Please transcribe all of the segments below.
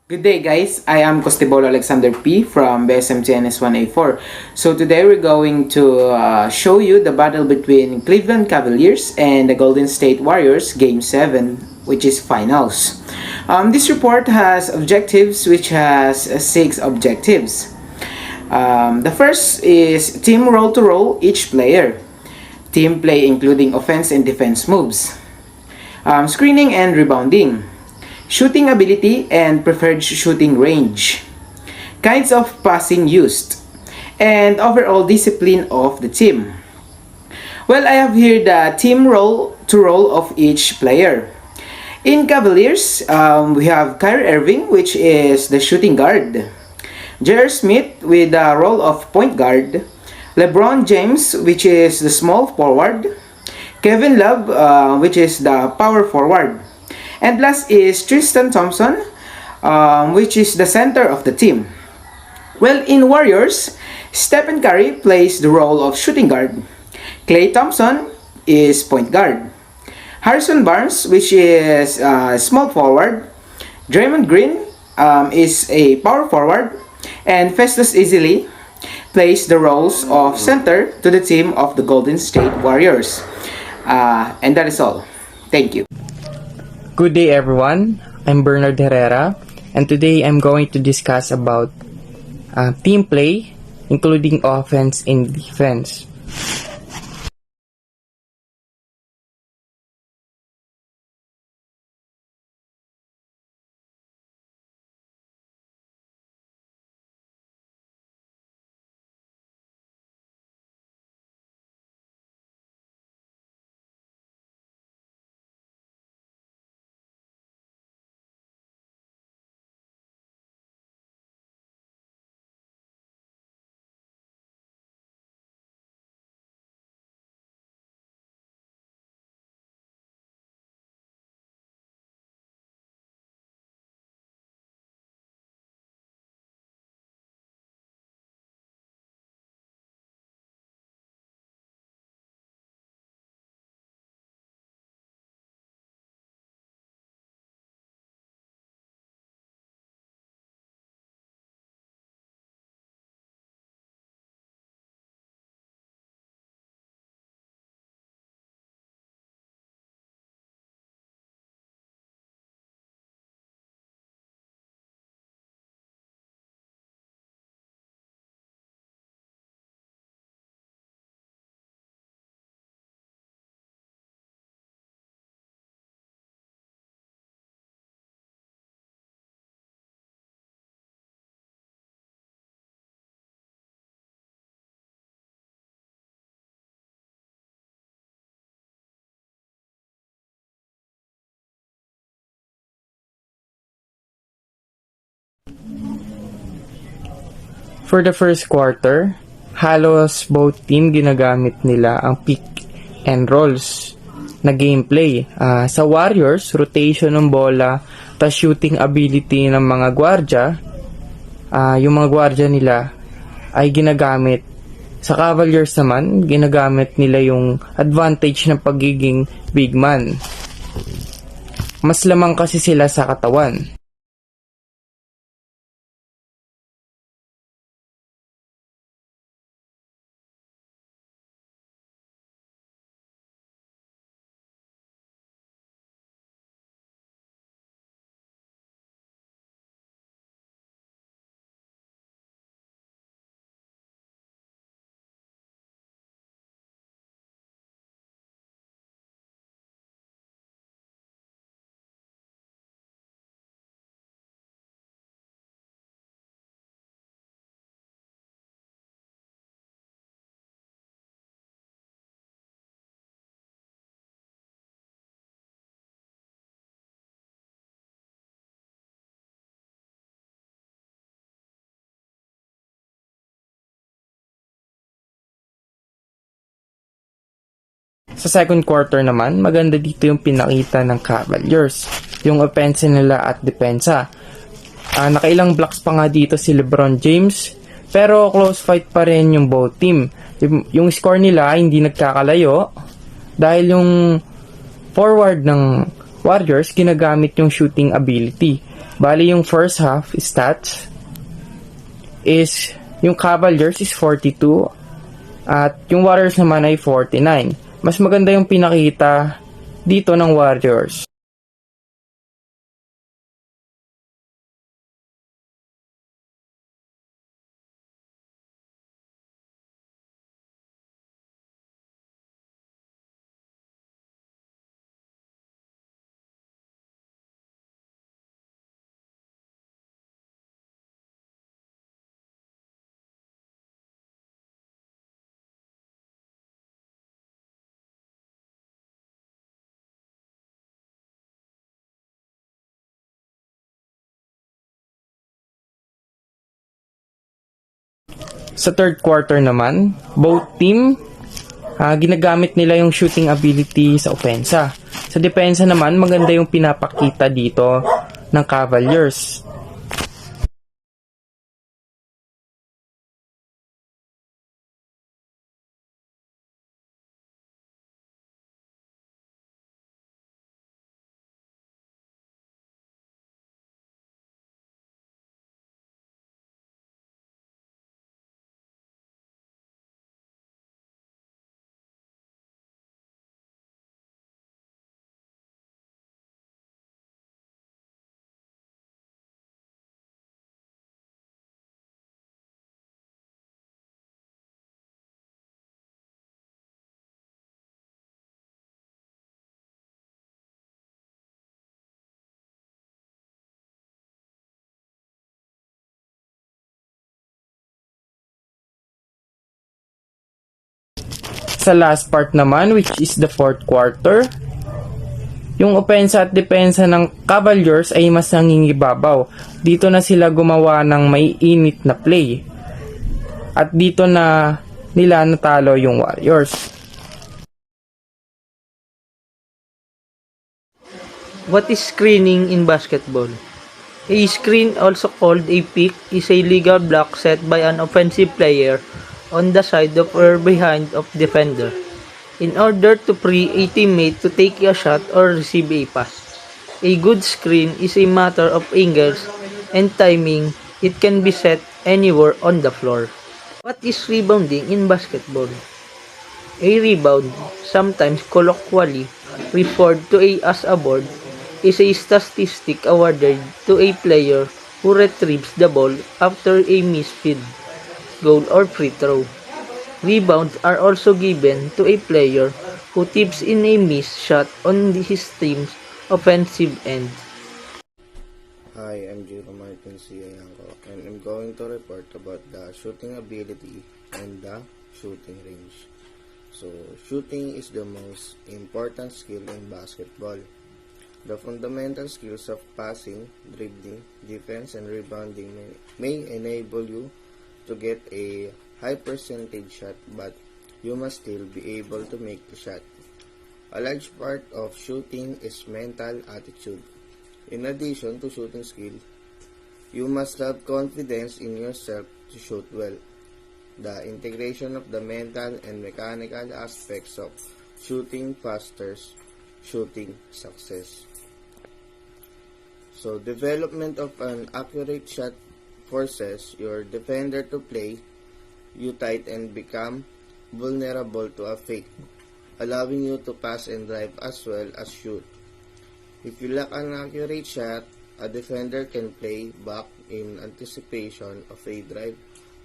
Good day guys, I am Costibolo Alexander P from BSMTNS1A4. So today we're going to show you the battle between Cleveland Cavaliers and the Golden State Warriors Game 7, which is finals. This report has objectives which has 6 objectives. The first is team roll to roll each player. Team play including offense and defense moves. Screening and rebounding. Shooting ability and preferred shooting range. Kinds of passing used. And overall discipline of the team. Well, I have here the team roll to roll of each player. In Cavaliers, we have Kyrie Irving, which is the shooting guard. J.R. Smith with the role of point guard. LeBron James, which is the small forward. Kevin Love, which is the power forward. And last is Tristan Thompson, which is the center of the team. Well, in Warriors, Stephen Curry plays the role of shooting guard. Klay Thompson is point guard. Harrison Barnes, which is small forward. Draymond Green is a power forward. And Festus Ezeli plays the roles of center to the team of the Golden State Warriors. And that is all. Thank you. Good day everyone, I'm Bernard Herrera and today I'm going to discuss about team play including offense and defense. For the first quarter, halos both team ginagamit nila ang pick and rolls na gameplay. Sa Warriors, rotation ng bola, tas shooting ability ng mga gwardya, yung mga gwardya nila ay ginagamit. Sa Cavaliers naman, ginagamit nila yung advantage ng pagiging big man. Mas lamang kasi sila sa katawan. Sa second quarter naman, maganda dito yung pinakita ng Cavaliers. Yung offense nila at depensa. Nakailang blocks pa nga dito si LeBron James. Pero close fight pa rin yung both team. Yung score nila hindi nagkakalayo. Dahil yung forward ng Warriors, ginagamit yung shooting ability. Bali yung first half stats is yung Cavaliers is 42 at yung Warriors naman ay 49. Mas maganda yung pinakita dito ng Warriors. Sa third quarter naman, both team ginagamit nila yung shooting ability sa opensa. Sa depensa naman, maganda yung pinapakita dito ng Cavaliers. Sa last part naman, which is the fourth quarter, yung opensa at depensa ng Cavaliers ay mas nangingibabaw. Dito na sila gumawa ng may init na play. At dito na nila natalo yung Warriors. What is screening in basketball? A screen, also called a pick, is a legal block set by an offensive player on the side of or behind of defender in order to free a teammate to take a shot or receive a pass. A good screen is a matter of angles and timing. It can be set anywhere on the floor. What is rebounding in basketball? A rebound, sometimes colloquially referred to as a board, is a statistic awarded to a player who retrieves the ball after a missed field goal or free throw. Rebounds are also given to a player who tips in a missed shot on his team's offensive end. Hi, I'm Jiro Martin C. Ayanko, and I'm going to report about the shooting ability and the shooting range. So, shooting is the most important skill in basketball. The fundamental skills of passing, dribbling, defense, and rebounding may enable you to get a high percentage shot, but you must still be able to make the shot. A large part of shooting is mental attitude. In addition to shooting skill, you must have confidence in yourself to shoot well. The integration of the mental and mechanical aspects of shooting fosters shooting success. So, development of an accurate shot forces your defender to play you tight and become vulnerable to a fake, allowing you to pass and drive as well as shoot. If you lack an accurate shot, a defender can play back in anticipation of a drive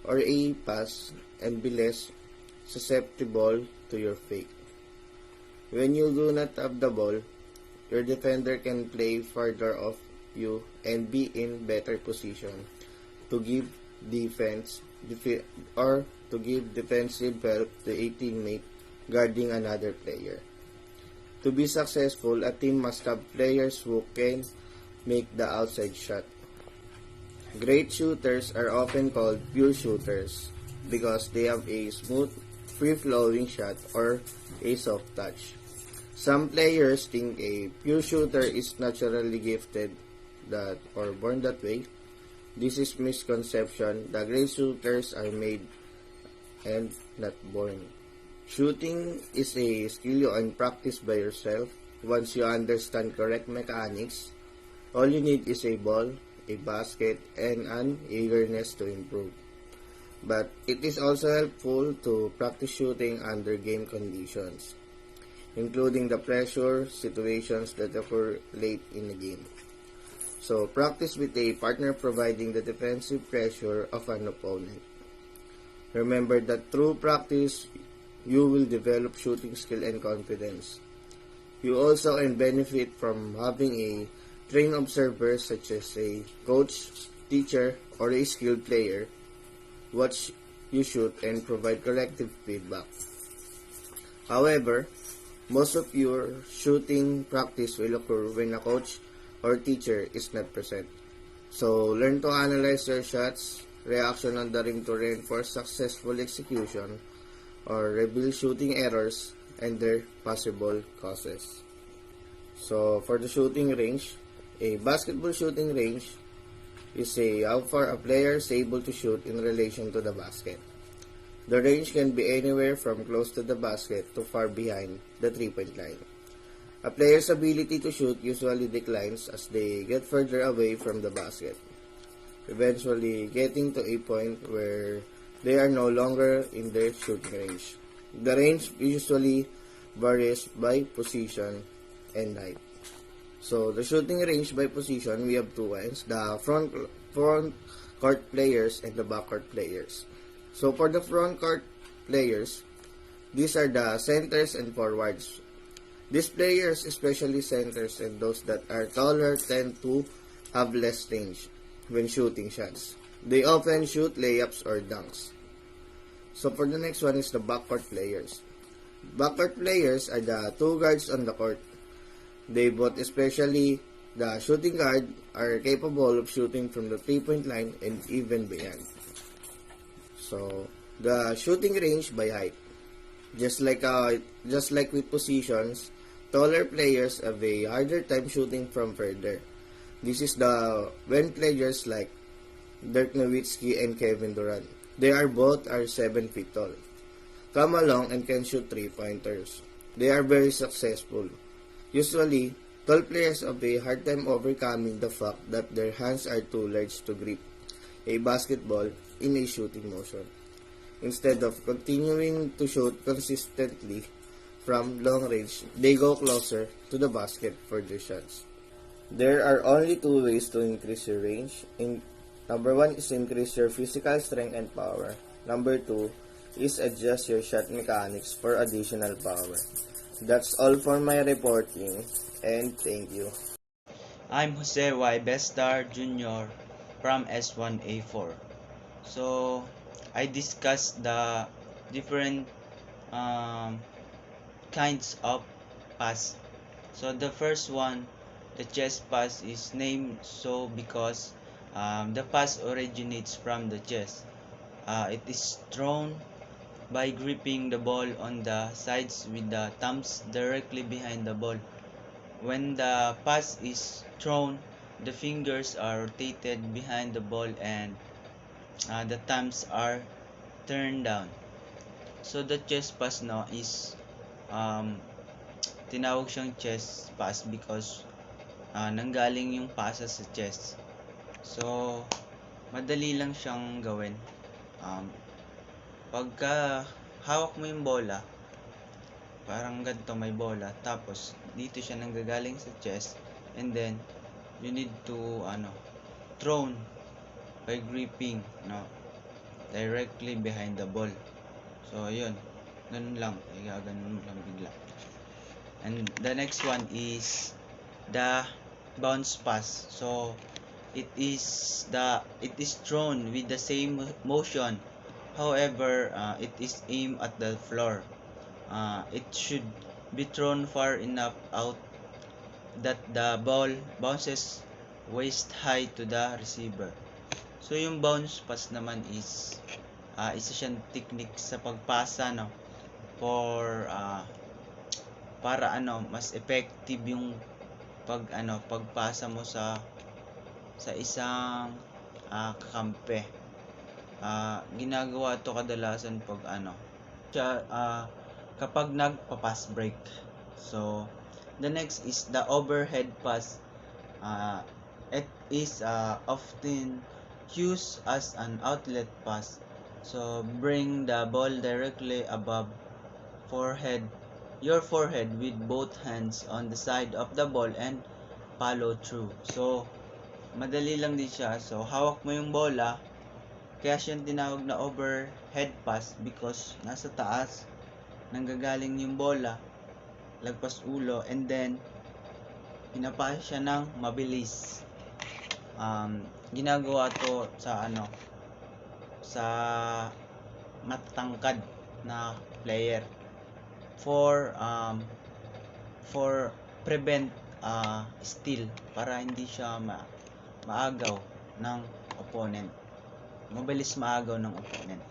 or a pass and be less susceptible to your fake. When you do not have the ball, your defender can play further off you and be in better position to give defensive help to a teammate guarding another player. To be successful, a team must have players who can make the outside shot. Great shooters are often called pure shooters because they have a smooth, free-flowing shot or a soft touch. Some players think a pure shooter is naturally gifted or born that way. This is misconception. The great shooters are made and not born. Shooting is a skill you can practice by yourself. Once you understand correct mechanics All you need is a ball, a basket, and an eagerness to improve. But it is also helpful to practice shooting under game conditions, including the pressure situations that occur late in the game. So, practice with a partner providing the defensive pressure of an opponent. Remember that through practice, you will develop shooting skill and confidence. You also can benefit from having a trained observer such as a coach, teacher, or a skilled player watch you shoot and provide corrective feedback. However, most of your shooting practice will occur when a coach or teacher is not present. So, learn to analyze your shots, reaction on the rim to reinforce successful execution, or reveal shooting errors and their possible causes. So, for the shooting range, a basketball shooting range is how far a player is able to shoot in relation to the basket. The range can be anywhere from close to the basket to far behind the three-point line. A player's ability to shoot usually declines as they get further away from the basket, eventually getting to a point where they are no longer in their shooting range. The range usually varies by position and height. So, the shooting range by position, we have two kinds, the front court players and the backcourt players. So, for the front court players, these are the centers and forwards. These players, especially centers and those that are taller, tend to have less range when shooting shots. They often shoot layups or dunks. So, for the next one is the backcourt players. Backcourt players are the two guards on the court. They both, especially the shooting guard, are capable of shooting from the three-point line and even beyond. So, the shooting range by height. Just like with positions, taller players have a harder time shooting from further. This is when players like Dirk Nowitzki and Kevin Durant, they are 7 feet tall, come along and can shoot three-pointers. They are very successful. Usually, tall players have a hard time overcoming the fact that their hands are too large to grip a basketball in a shooting motion. Instead of continuing to shoot consistently from long range, they go closer to the basket for their shots. There are only two ways to increase your range. Number one is increase your physical strength and power. Number two is adjust your shot mechanics for additional power. That's all for my reporting, and thank you. I'm Jose Y. Bestar Jr. from S1A4. So, I discussed the different kinds of pass. So, the first one, the chest pass, is named so because the pass originates from the chest. It is thrown by gripping the ball on the sides with the thumbs directly behind the ball. When the pass is thrown, the fingers are rotated behind the ball and the thumbs are turned down. So the chest pass now is tinawag siyang chest pass because nanggaling yung pasa sa chest. So madali lang siyang gawin. Pagka hawak mo yung bola, parang ganito may bola, tapos dito siya nanggagaling sa chest, and then you need to thrown by gripping directly behind the ball. So yun, ganun lang, ganun lang bigla. And the next one is the bounce pass. So it is thrown with the same motion. However, it is aimed at the floor. It should be thrown far enough out that the ball bounces waist high to the receiver. So yung bounce pass naman is isa siyang technique sa pagpasa para mas effective yung pagpasa mo sa isang kakampi. Ginagawa to kadalasan pag kapag nagpa-pass break. So the next is the overhead pass. It is often used as an outlet pass. So bring the ball directly above forehead, your forehead with both hands on the side of the ball and follow through. So madali lang din siya. So hawak mo yung bola, kaya siya tinawag na overhead pass because nasa taas nanggagaling yung bola, lagpas ulo, and then pinapasa siya ng mabilis. Ginagawa to sa sa matangkad na player for prevent steal, para hindi siya maagaw ng opponent. Mabilis maagaw ng opponent.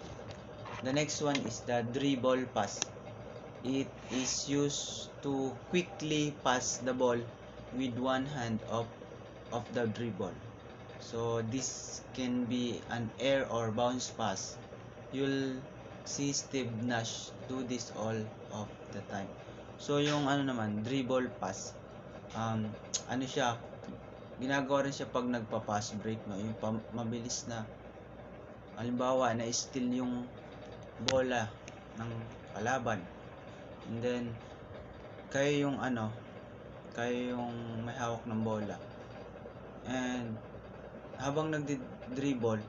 The next one is the dribble pass. It is used to quickly pass the ball with one hand of the dribble. So this can be an air or bounce pass. You'll see Steve Nash do this all of the time. So yung dribble pass, ano siya, ginagawa rin siya pag nagpa-pass break, no? Yung mabilis na, halimbawa na steal yung bola ng kalaban, and then kayo yung may hawak ng bola, and habang nagdi-dribble,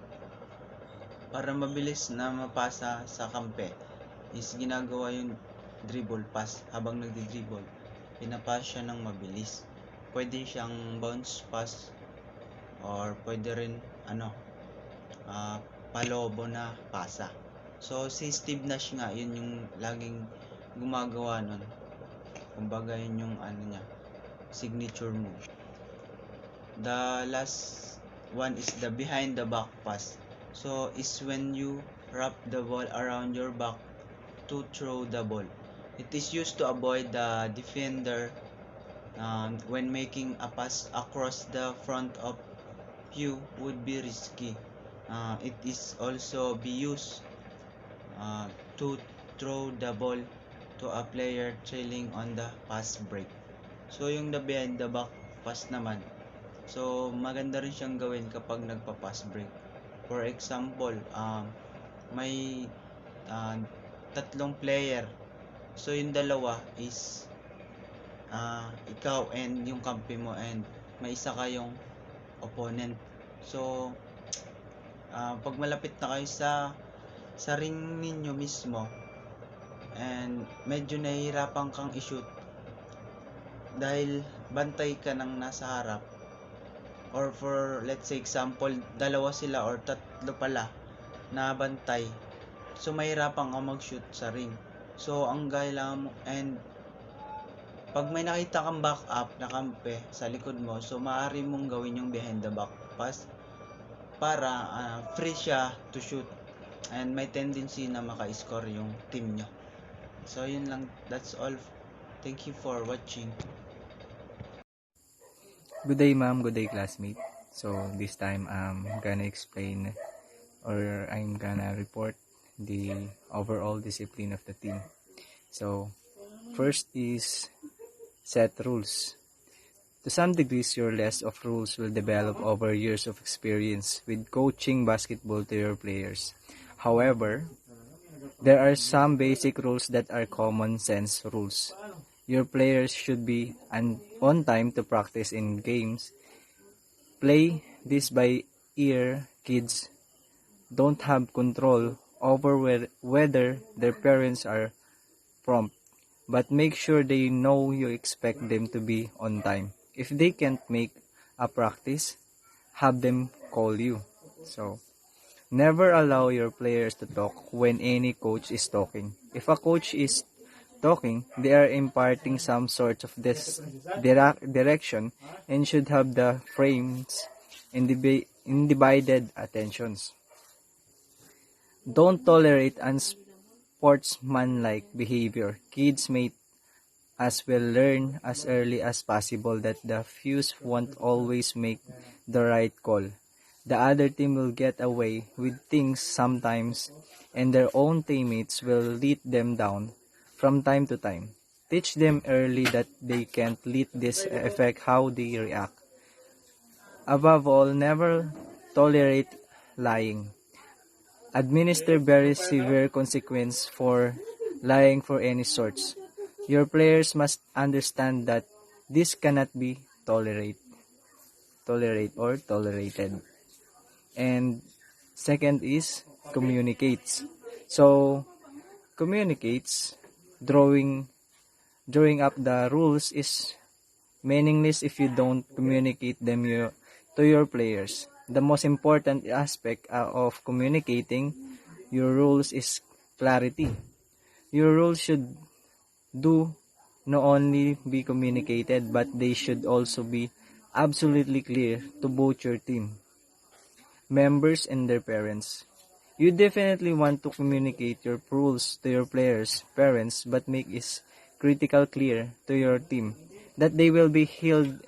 para mabilis na mapasa sa kampe, is ginagawa yung dribble pass. Habang nagdi-dribble, pinapass siya ng mabilis. Pwede siyang bounce pass, or pwede rin palobo na pasa. So si Steve Nash nga, yun yung laging gumagawa nun. Kumbaga yun yung niya, signature move. The last one is the behind the back pass. So is when you wrap the ball around your back to throw the ball. It is used to avoid the defender when making a pass across the front of you would be risky. It is also be used to throw the ball to a player trailing on the pass break. So yung the behind the back pass naman, so maganda rin siyang gawin kapag nagpa-pass break. For example, may tatlong player. So yung dalawa is ikaw and yung kampi mo, and may isa kayong opponent. So pag malapit na kayo sa ring ninyo mismo, and medyo nahihirapan kang i-shoot dahil bantay ka ng nasa harap, or for let's say example, dalawa sila or tatlo pala na bantay, so mahirapan kang mag-shoot sa ring. So ang kailangan mo, and pag may nakita kang back up na kampe sa likod mo, so maaari mong gawin yung behind the back pass para free siya to shoot, and may tendency na maka-score yung team nyo. So yun lang, that's all. Thank you for watching. Good day, ma'am. Good day, classmate. So this time I'm gonna explain, or I'm gonna report the overall discipline of the team. So first is set rules. To some degrees, your list of rules will develop over years of experience with coaching basketball to your players. However, there are some basic rules that are common sense rules. Your players should be on time to practice in games. Play this by ear. Kids don't have control over whether their parents are prompt, but make sure they know you expect them to be on time. If they can't make a practice, have them call you. So, never allow your players to talk when any coach is talking. If a coach is talking, they are imparting some sort of this direction and should have the frames in divided attentions. Don't tolerate unsportsmanlike behavior. Kids may as well learn as early as possible that the fuse won't always make the right call. The other team will get away with things sometimes, and their own teammates will let them down from time to time. Teach them early that they can't let this affect how they react. Above all, never tolerate lying. Administer very severe consequence for lying for any sorts. Your players must understand that this cannot be tolerated. And second is communicates. So communicates, drawing up the rules is meaningless if you don't communicate them to your players. The most important aspect of communicating your rules is clarity. Your rules should do not only be communicated, but they should also be absolutely clear to both your team members and their parents. You definitely want to communicate your rules to your players' parents, but make it critical clear to your team that they will be held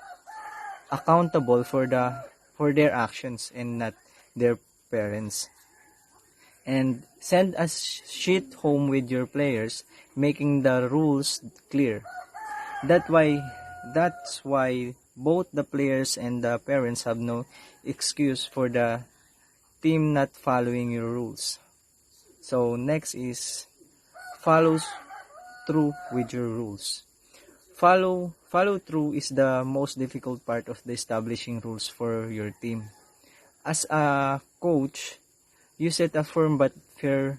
accountable for their actions and not their parents. And send a sheet home with your players, making the rules clear. That's why both the players and the parents have no excuse for the team not following your rules. So next is follows through with your rules. Follow through is the most difficult part of the establishing rules for your team. As a coach, you set a firm but fair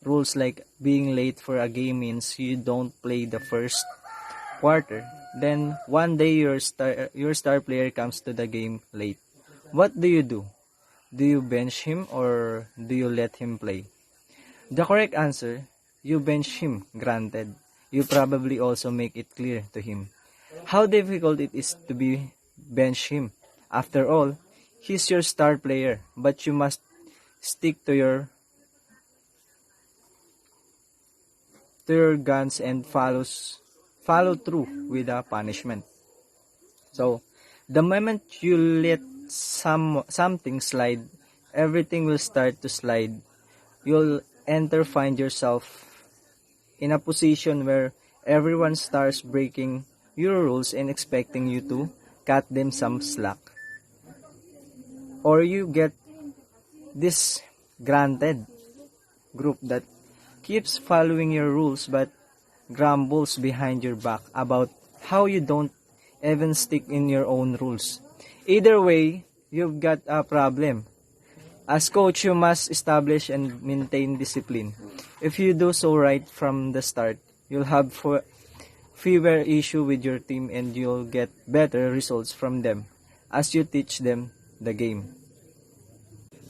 rules, like being late for a game means you don't play the first quarter. Then one day your star player comes to the game late. What do you do? Do you bench him or do you let him play? The correct answer, you bench him, granted. You probably also make it clear to him how difficult it is to be bench him. After all, he's your star player, but you must stick to your guns and follow through with a punishment. So, the moment you let something slide, everything will start to slide. You'll find yourself in a position where everyone starts breaking your rules and expecting you to cut them some slack. Or you get this granted group that keeps following your rules but grumbles behind your back about how you don't even stick in your own rules. Either way, you've got a problem. As coach, you must establish and maintain discipline. If you do so right from the start, you'll have fewer issues with your team and you'll get better results from them as you teach them the game.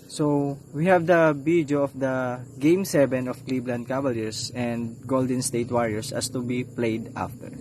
So, we have the video of the Game 7 of Cleveland Cavaliers and Golden State Warriors as to be played after.